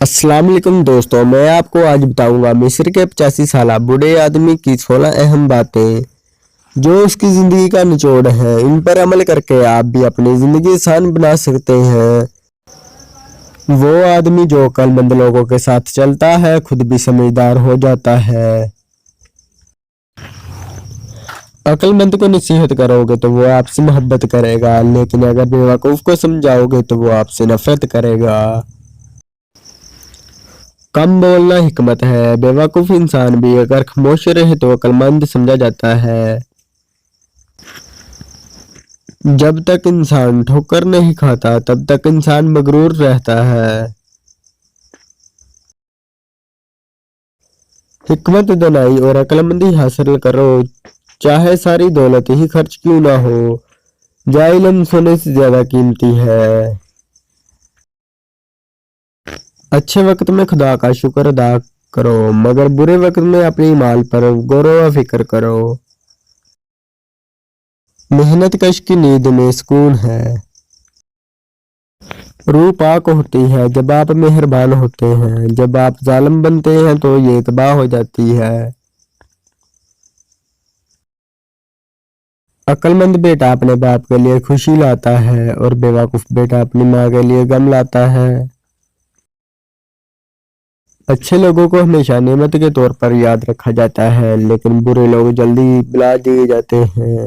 अस्सलाम वालेकुम दोस्तों, मैं आपको आज बताऊंगा मिस्र के 85 साल बूढ़े आदमी की 16 अहम बातें जो उसकी जिंदगी का निचोड़ है। इन पर अमल करके आप भी अपनी जिंदगी आसान बना सकते हैं। वो आदमी जो अक्लमंद लोगों के साथ चलता है खुद भी समझदार हो जाता है। अक्लमंद को नसीहत करोगे तो वो आपसे मोहब्बत करेगा, लेकिन अगर बेवकूफ को समझाओगे तो वो आपसे नफरत करेगा। कम बोलना हिकमत है। बेवकूफ इंसान भी अगर खामोश रहे तो अक्लमंद समझा जाता है। जब तक इंसान ठोकर नहीं खाता तब तक इंसान मगरूर रहता है। हिकमत दनाई और अक्लमंदी हासिल करो, चाहे सारी दौलत ही खर्च क्यों ना हो। जा इल्म सोने से ज्यादा कीमती है। अच्छे वक्त में खुदा का शुक्र अदा करो, मगर बुरे वक्त में अपनी माल पर गौर व फिक्र करो। मेहनत कश की नींद में सुकून है। रूह पाक होती है जब आप मेहरबान होते हैं, जब आप जालिम बनते हैं तो ये तबाह हो जाती है। अक्लमंद बेटा अपने बाप के लिए खुशी लाता है और बेवकूफ बेटा अपनी माँ के लिए गम लाता है। अच्छे लोगों को हमेशा नेमत के तौर पर याद रखा जाता है, लेकिन बुरे लोग जल्दी भुला दिए जाते हैं।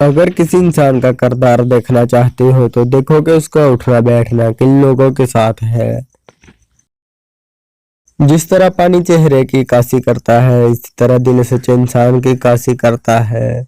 अगर किसी इंसान का किरदार देखना चाहते हो तो देखो कि उसका उठना बैठना किन लोगों के साथ है। जिस तरह पानी चेहरे की कासी करता है, इसी तरह दिल सच्चे इंसान की कासी करता है।